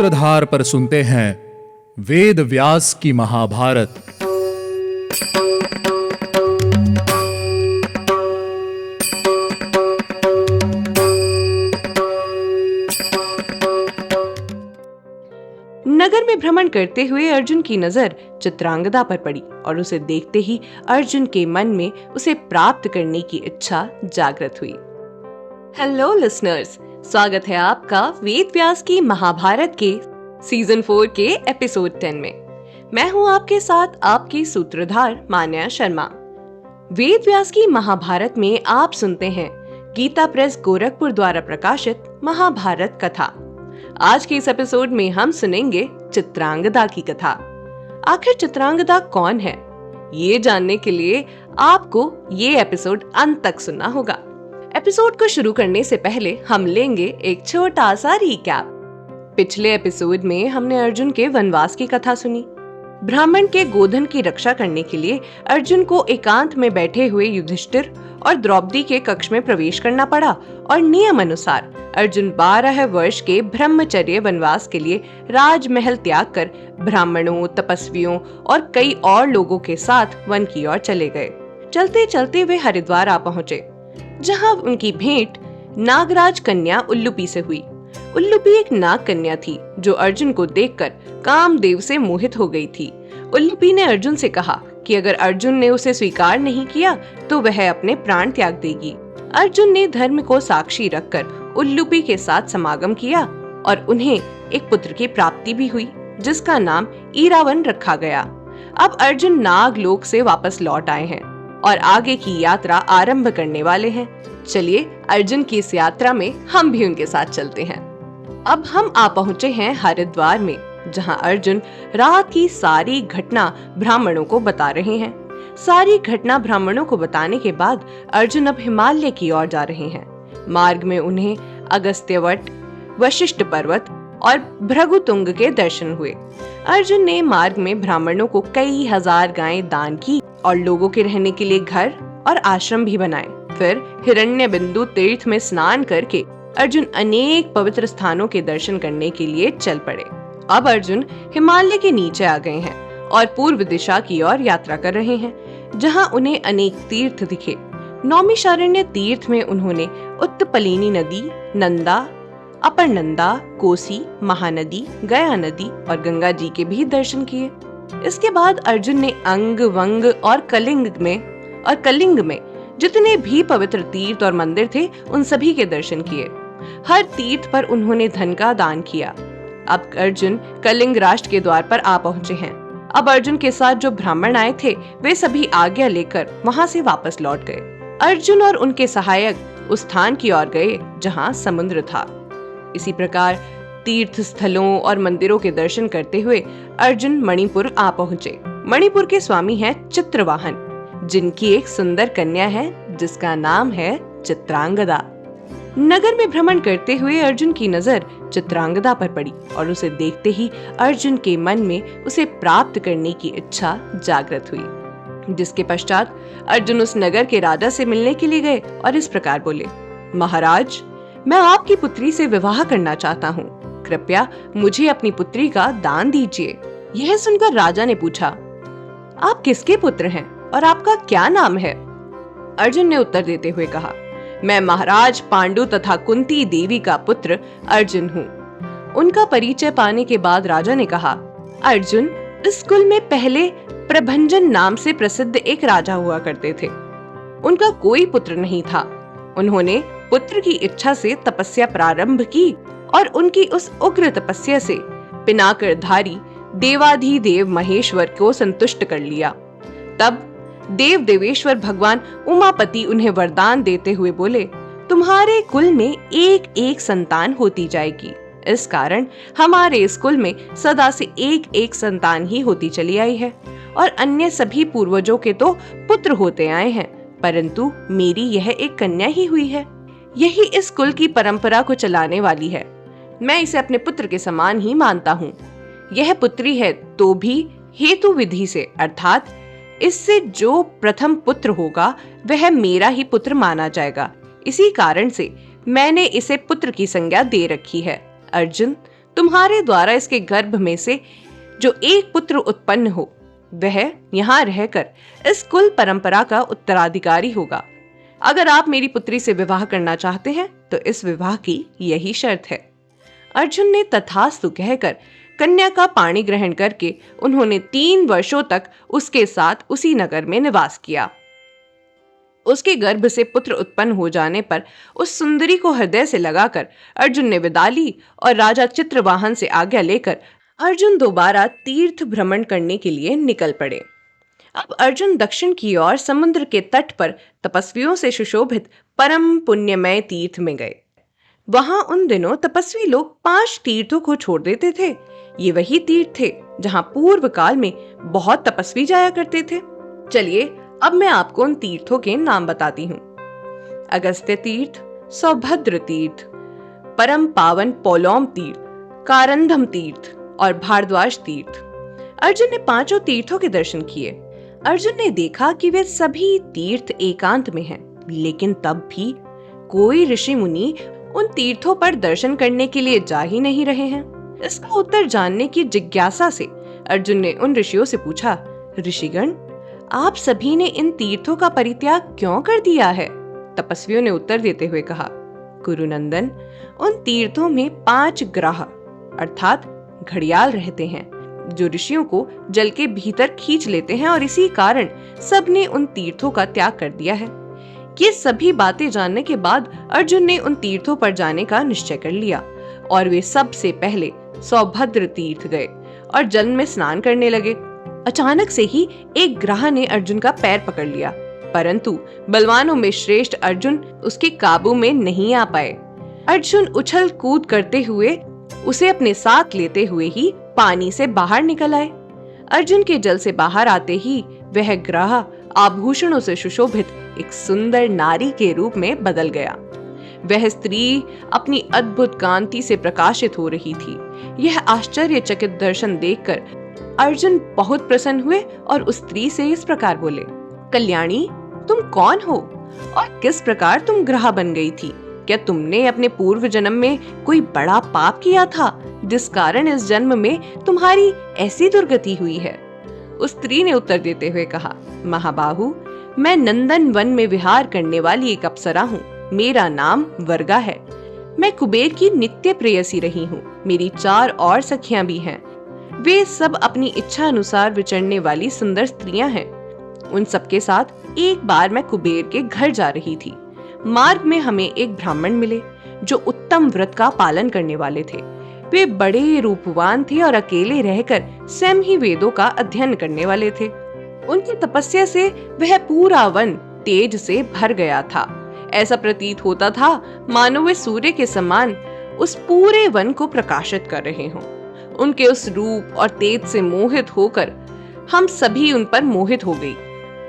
सूत्रधार पर सुनते हैं वेद व्यास की महाभारत। नगर में भ्रमण करते हुए अर्जुन की नजर चित्रांगदा पर पड़ी और उसे देखते ही अर्जुन के मन में उसे प्राप्त करने की इच्छा जागृत हुई। हेलो लिसनर्स, स्वागत है आपका वेद व्यास की महाभारत के सीजन 4 के एपिसोड 10 में। मैं हूं आपके साथ आपकी सूत्रधार मान्या शर्मा। वेद व्यास की महाभारत में आप सुनते हैं गीता प्रेस गोरखपुर द्वारा प्रकाशित महाभारत कथा। आज के इस एपिसोड में हम सुनेंगे चित्रांगदा की कथा। आखिर चित्रांगदा कौन है, ये जानने के लिए आपको ये एपिसोड अंत तक सुनना होगा। एपिसोड को शुरू करने से पहले हम लेंगे एक छोटा सा रिकैप। पिछले एपिसोड में हमने अर्जुन के वनवास की कथा सुनी। ब्राह्मण के गोधन की रक्षा करने के लिए अर्जुन को एकांत में बैठे हुए युधिष्ठिर और द्रौपदी के कक्ष में प्रवेश करना पड़ा और नियम अनुसार अर्जुन 12 वर्ष के ब्रह्मचर्य वनवास के लिए राजमहल त्याग कर ब्राह्मणों, तपस्वियों और कई और लोगों के साथ वन की ओर चले गए। चलते चलते वे हरिद्वार आ पहुँचे, जहाँ उनकी भेंट नागराज कन्या उल्लूपी से हुई। उल्लूपी एक नाग कन्या थी जो अर्जुन को देखकर कामदेव से मोहित हो गई थी। उल्लूपी ने अर्जुन से कहा कि अगर अर्जुन ने उसे स्वीकार नहीं किया तो वह अपने प्राण त्याग देगी। अर्जुन ने धर्म को साक्षी रखकर उल्लूपी के साथ समागम किया और उन्हें एक पुत्र की प्राप्ति भी हुई, जिसका नाम ईरावन रखा गया। अब अर्जुन नागलोक से वापस लौट आए हैं और आगे की यात्रा आरंभ करने वाले हैं। चलिए अर्जुन की इस यात्रा में हम भी उनके साथ चलते हैं। अब हम आ पहुँचे हैं हरिद्वार में, जहाँ अर्जुन रात की सारी घटना ब्राह्मणों को बता रहे हैं। सारी घटना ब्राह्मणों को बताने के बाद अर्जुन अब हिमालय की ओर जा रहे हैं। मार्ग में उन्हें अगस्त्यवट, वशिष्ठ पर्वत और भृगुतुंग के दर्शन हुए। अर्जुन ने मार्ग में ब्राह्मणों को कई हजार गायें दान की और लोगों के रहने के लिए घर और आश्रम भी बनाए। फिर हिरण्यबिंदु तीर्थ में स्नान करके अर्जुन अनेक पवित्र स्थानों के दर्शन करने के लिए चल पड़े। अब अर्जुन हिमालय के नीचे आ गए हैं और पूर्व दिशा की ओर यात्रा कर रहे हैं, जहां उन्हें अनेक तीर्थ दिखे। नौमिषारण्य तीर्थ में उन्होंने उत्पलिनी नदी, नंदा, अपरनंदा, कोसी, महानदी, गया नदी और गंगा जी के भी दर्शन किए। इसके बाद अर्जुन ने अंग, वंग और कलिंग में जितने भी पवित्र तीर्थ और मंदिर थे उन सभी के दर्शन किए। हर तीर्थ पर उन्होंने धन का दान किया। अब अर्जुन कलिंग राष्ट्र के द्वार पर आ पहुँचे हैं। अब अर्जुन के साथ जो ब्राह्मण आए थे वे सभी आज्ञा लेकर वहाँ से वापस लौट गए। अर्जुन और उनके सहायक उस स्थान की ओर गए जहाँ समुद्र था। इसी प्रकार तीर्थ स्थलों और मंदिरों के दर्शन करते हुए अर्जुन मणिपुर आ पहुँचे। मणिपुर के स्वामी हैं चित्रवाहन, जिनकी एक सुंदर कन्या है जिसका नाम है चित्रांगदा। नगर में भ्रमण करते हुए अर्जुन की नजर चित्रांगदा पर पड़ी और उसे देखते ही अर्जुन के मन में उसे प्राप्त करने की इच्छा जागृत हुई। जिसके पश्चात अर्जुन उस नगर के राजा से मिलने के लिए गए और इस प्रकार बोले, महाराज, मैं आपकी पुत्री से विवाह करना चाहता हूँ। कृपया मुझे अपनी पुत्री का दान दीजिए। यह सुनकर राजा ने पूछा, आप किसके पुत्र हैं और आपका क्या नाम है? अर्जुन ने उत्तर देते हुए कहा, मैं महाराज पांडु तथा कुंती देवी का पुत्र अर्जुन हूँ। उनका परिचय पाने के बाद राजा ने कहा, अर्जुन, इस कुल में पहले प्रभंजन नाम से प्रसिद्ध एक राजा हुआ करते थे। उनका कोई पुत्र नहीं था। उन्होंने पुत्र की इच्छा से तपस्या प्रारंभ की और उनकी उस उग्र तपस्या से पिनाकरधारी देवाधिदेव महेश्वर को संतुष्ट कर लिया। तब देव देवेश्वर भगवान उमापति उन्हें वरदान देते हुए बोले, तुम्हारे कुल में एक एक संतान होती जाएगी। इस कारण हमारे इस कुल में सदा से एक एक संतान ही होती चली आई है और अन्य सभी पूर्वजों के तो पुत्र होते आए हैं, परंतु मेरी यह एक कन्या ही हुई है। यही इस कुल की परंपरा को चलाने वाली है। मैं इसे अपने पुत्र के समान ही मानता हूँ। यह पुत्री है तो भी हेतु विधि से, अर्थात इससे जो प्रथम पुत्र होगा वह मेरा ही पुत्र माना जाएगा। इसी कारण से मैंने इसे पुत्र की संज्ञा दे रखी है। अर्जुन, तुम्हारे द्वारा इसके गर्भ में से जो एक पुत्र उत्पन्न हो वह यहाँ रहकर इस कुल परंपरा का उत्तराधिकारी होगा। अगर आप मेरी पुत्री से विवाह करना चाहते हैं तो इस विवाह की यही शर्त है। अर्जुन ने तथास्तु कहकर कन्या का पाणी ग्रहण करके उन्होंने 3 वर्षों तक उसके साथ उसी नगर में निवास किया। उसके गर्भ से पुत्र उत्पन्न हो जाने पर उस सुंदरी को हृदय से लगाकर अर्जुन ने विदा ली और राजा चित्रवाहन से आज्ञा लेकर अर्जुन दोबारा तीर्थ भ्रमण करने के लिए निकल पड़े। अब अर्जुन दक्षिण की ओर समुद्र के तट पर तपस्वियों से सुशोभित परम पुण्यमय तीर्थ में गए। वहां उन दिनों तपस्वी लोग 5 तीर्थों को छोड़ देते थे। ये वही तीर्थ थे जहां पूर्व काल में बहुत तपस्वी जाया करते थे। चलिए अब मैं आपको उन तीर्थों के नाम बताती हूँ। अगस्त्य तीर्थ, सौभद्र तीर्थ, परम पावन पौलोम तीर्थ, कारंधम तीर्थ और भारद्वाज तीर्थ। अर्जुन ने 5 तीर्थों के दर्शन किए। अर्जुन ने देखा कि वे सभी तीर्थ एकांत में हैं, लेकिन तब भी कोई ऋषि मुनि उन तीर्थों पर दर्शन करने के लिए जा ही नहीं रहे हैं। इसका उत्तर जानने की जिज्ञासा से अर्जुन ने उन ऋषियों से पूछा, ऋषिगण, आप सभी ने इन तीर्थों का परित्याग क्यों कर दिया है? तपस्वियों ने उत्तर देते हुए कहा, कुरुनंदन, उन तीर्थों में 5 ग्रह अर्थात घड़ियाल रहते हैं जो ऋषियों को जल के भीतर खींच लेते हैं और इसी कारण सबने उन तीर्थों का त्याग कर दिया है। ये सभी बातें जानने के बाद अर्जुन ने उन तीर्थों पर जाने का निश्चय कर लिया और वे सबसे पहले सौभद्र तीर्थ गए और जल में स्नान करने लगे। अचानक से ही एक ग्रह ने अर्जुन का पैर पकड़ लिया, परंतु बलवानों में श्रेष्ठ अर्जुन उसके काबू में नहीं आ पाए। अर्जुन उछल कूद करते हुए उसे अपने साथ लेते हुए ही पानी से बाहर निकल आए। अर्जुन के जल से बाहर आते ही वह ग्रह आभूषणों से सुशोभित एक सुंदर नारी के रूप में बदल गया। वह स्त्री अपनी अद्भुत कांति से प्रकाशित हो रही थी। यह आश्चर्यचकित दर्शन देखकर अर्जुन बहुत प्रसन्न हुए और उस स्त्री से इस प्रकार बोले, कल्याणी, तुम कौन हो और किस प्रकार तुम ग्रह बन गई थी? क्या तुमने अपने पूर्व जन्म में कोई बड़ा पाप किया था जिस कारण इस जन्म में तुम्हारी ऐसी दुर्गति हुई है? उस स्त्री ने उत्तर देते हुए कहा, महाबाहु, मैं नंदन वन में विहार करने वाली एक अप्सरा हूँ। मेरा नाम वर्गा है। मैं कुबेर की नित्य प्रेयसी रही हूँ। मेरी 4 और सखियां भी हैं। वे सब अपनी इच्छा अनुसार विचरने वाली सुंदर स्त्रियां हैं। उन सबके साथ एक बार मैं कुबेर के घर जा रही थी। मार्ग में हमें एक ब्राह्मण मिले जो उत्तम व्रत का पालन करने वाले थे। वे बड़े रूपवान थे और अकेले रहकर स्वयं ही वेदों का अध्ययन करने वाले थे। उनकी तपस्या से वह पूरा वन तेज से भर गया था। ऐसा प्रतीत होता था मानो वे सूर्य के समान उस पूरे वन को प्रकाशित कर रहे हों। उनके उस रूप और तेज से मोहित होकर हम सभी उन पर मोहित हो गई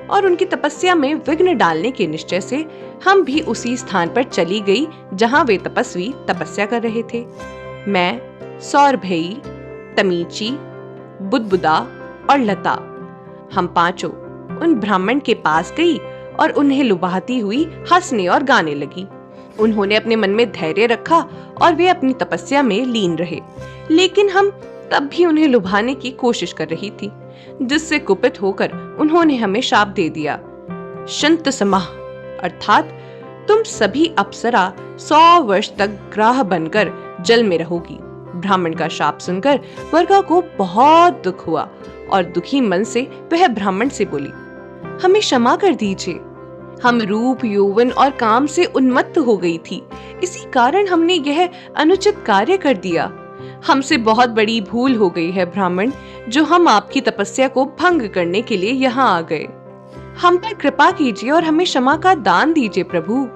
और उनकी तपस्या में विघ्न डालने के निश्चय से हम भी उसी स्थान पर चली गई जहां वे तपस्वी तपस्या कर रहे थे। मैं, सौरभई, तमीची, बुदबुदा और लता, हम 5 उन ब्राह्मण के पास गई और उन्हें लुभाती हुई हंसने और गाने लगी। उन्होंने अपने मन में धैर्य रखा और वे अपनी तपस्या में लीन रहे, लेकिन हम तब भी उन्हें लुभाने की कोशिश कर रही थी, जिससे कुपित होकर उन्होंने हमें शाप दे दिया। शंत समाह अर्थात तुम सभी अप्सरा 100 वर्ष तक ग्रह बनकर जल में रहोगी। ब्राह्मण का शाप सुनकर वर्गा को बहुत दुख हुआ और दुखी मन से वह ब्राह्मण से बोली, हमें क्षमा कर दीजिए। हम रूप, यौवन और काम से उन्मत्त हो गई थी। इसी कारण हमने यह अनुचित कार्य कर दिया। हमसे बहुत बड़ी भूल हो गई है ब्राह्मण, जो हम आपकी तपस्या को भंग करने के लिए यहाँ आ गए। हम पर कृपा कीजिए और हमें क्षमा का दान दीजिए प्रभु।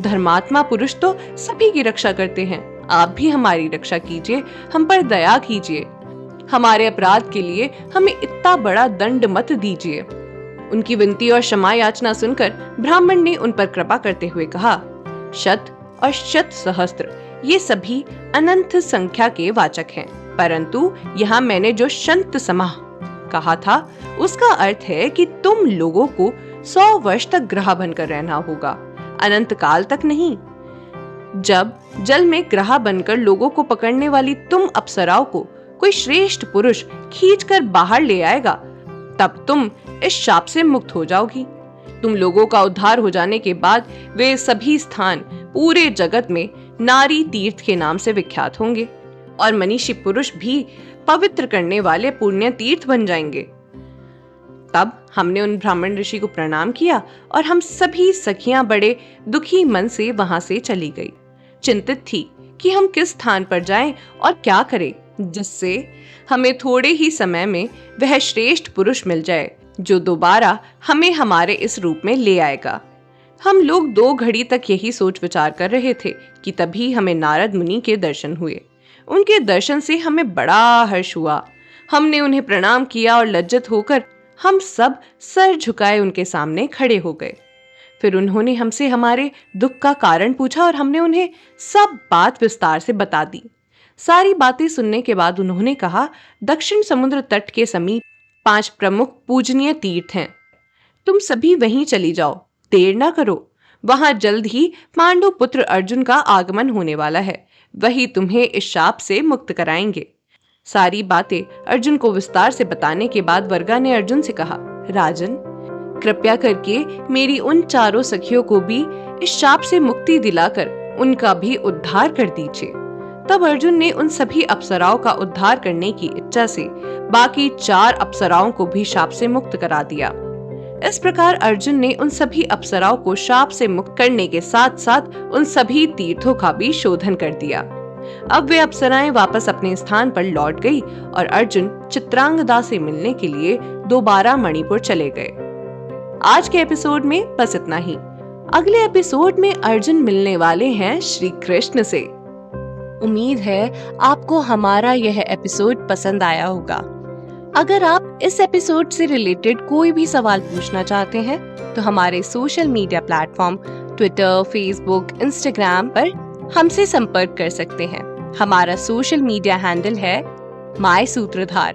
धर्मात्मा पुरुष तो सभी की रक्षा करते हैं। आप भी हमारी रक्षा कीजिए, हम पर दया कीजिए। हमारे अपराध के लिए हमें इतना बड़ा दंड मत दीजिए। उनकी विनती और क्षमा याचना सुनकर ब्राह्मण ने उन पर कृपा करते हुए कहा, 100 और 100 सहस्त्र ये सभी अनंत संख्या के वाचक हैं, परंतु यहाँ मैंने जो शंत समाह कहा था उसका अर्थ है कि तुम लोगों को 100 वर्ष तक ग्रह बनकर रहना होगा, अनंत काल तक नहीं। जब जल में ग्रह बनकर लोगों को पकड़ने वाली तुम अप्सराओं को कोई श्रेष्ठ पुरुष खींचकर बाहर ले आएगा, तब तुम इस शाप से मुक्त हो जाओगी। तुम लोगों का उद्धार हो जाने के बाद वे सभी स्थान पूरे जगत में नारी तीर्थ के नाम से विख्यात होंगे और मनीषी पुरुष भी पवित्र करने वाले पुण्य तीर्थ बन जाएंगे। तब हमने उन ब्राह्मण ऋषि को प्रणाम किया और हम सभी सखियां बड़े दुखी मन से वहां से चली गई। चिंतित थी कि हम किस स्थान पर जाएं और क्या करें, जिससे हमें थोड़े ही समय में वह श्रेष्ठ पुरुष मिल जाए जो दोबारा हमें हमारे इस रूप में ले आएगा। हम लोग 2 घड़ी तक यही सोच विचार कर रहे थे कि तभी हमें नारद मुनि के दर्शन हुए। उनके दर्शन से हमें बड़ा हर्ष हुआ। हमने उन्हें प्रणाम किया और लज्जित होकर हम सब सर झुकाए उनके सामने खड़े हो गए। फिर उन्होंने हमसे हमारे दुख का कारण पूछा और हमने उन्हें सब बात विस्तार से बता दी। सारी बातें सुनने के बाद उन्होंने कहा, दक्षिण समुद्र तट के समीप 5 प्रमुख पूजनीय तीर्थ हैं। तुम सभी वहीं चली जाओ, देर ना करो। वहां जल्द ही पांडु पुत्र अर्जुन का आगमन होने वाला है, वही तुम्हें इस शाप से मुक्त कराएंगे। सारी बातें अर्जुन को विस्तार से बताने के बाद वर्गा ने अर्जुन से कहा, राजन, कृपया करके मेरी उन 4 सखियों को भी इस शाप से मुक्ति दिलाकर उनका भी उद्धार कर दीजिए। तब अर्जुन ने उन सभी अप्सराओं का उद्धार करने की इच्छा से बाकी 4 अप्सराओं को भी शाप से मुक्त करा दिया। इस प्रकार अर्जुन ने उन सभी अप्सराओं को शाप से मुक्त करने के साथ साथ उन सभी तीर्थों का भी शोधन कर दिया। अब वे अप्सराएं वापस अपने स्थान पर लौट गई और अर्जुन चित्रांगदा से मिलने के लिए दोबारा मणिपुर चले गए। आज के एपिसोड में बस इतना ही। अगले एपिसोड में अर्जुन मिलने वाले हैं श्री कृष्ण से। उम्मीद है आपको हमारा यह एपिसोड पसंद आया होगा। अगर आप इस एपिसोड से रिलेटेड कोई भी सवाल पूछना चाहते हैं तो हमारे social media platform Twitter, Facebook, Instagram पर हमसे संपर्क कर सकते हैं। हमारा सोशल मीडिया हैंडल है माय सूत्रधार।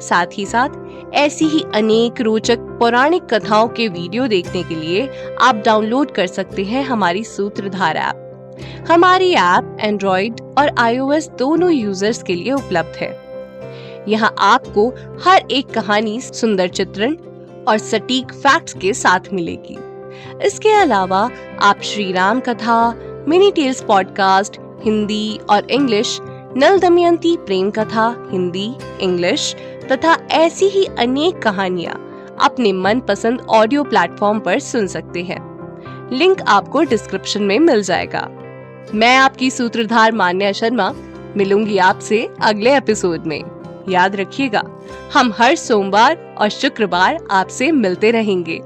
साथ ही साथ ऐसी ही अनेक रोचक पौराणिक कथाओं के वीडियो देखने के लिए आप डाउनलोड कर सकते हैं हमारी सूत्रधार ऐप। हमारी ऐप एंड्रॉइड और iOS दोनों यूजर्स के लिए उपलब्ध है। यहाँ आपको हर एक कहानी सुंदर चित्रण और सटीक फैक्ट्स के साथ मिलेगी। इसके अलावा आप श्री राम कथा, मिनी टेल्स पॉडकास्ट हिंदी और इंग्लिश, नल दमयंती प्रेम कथा हिंदी, इंग्लिश तथा ऐसी ही अनेक कहानियाँ अपने मनपसंद ऑडियो प्लेटफॉर्म पर सुन सकते हैं। लिंक आपको डिस्क्रिप्शन में मिल जाएगा। मैं आपकी सूत्रधार मान्या शर्मा मिलूंगी आपसे अगले एपिसोड में। याद रखिएगा, हम हर सोमवार और शुक्रवार आपसे मिलते रहेंगे।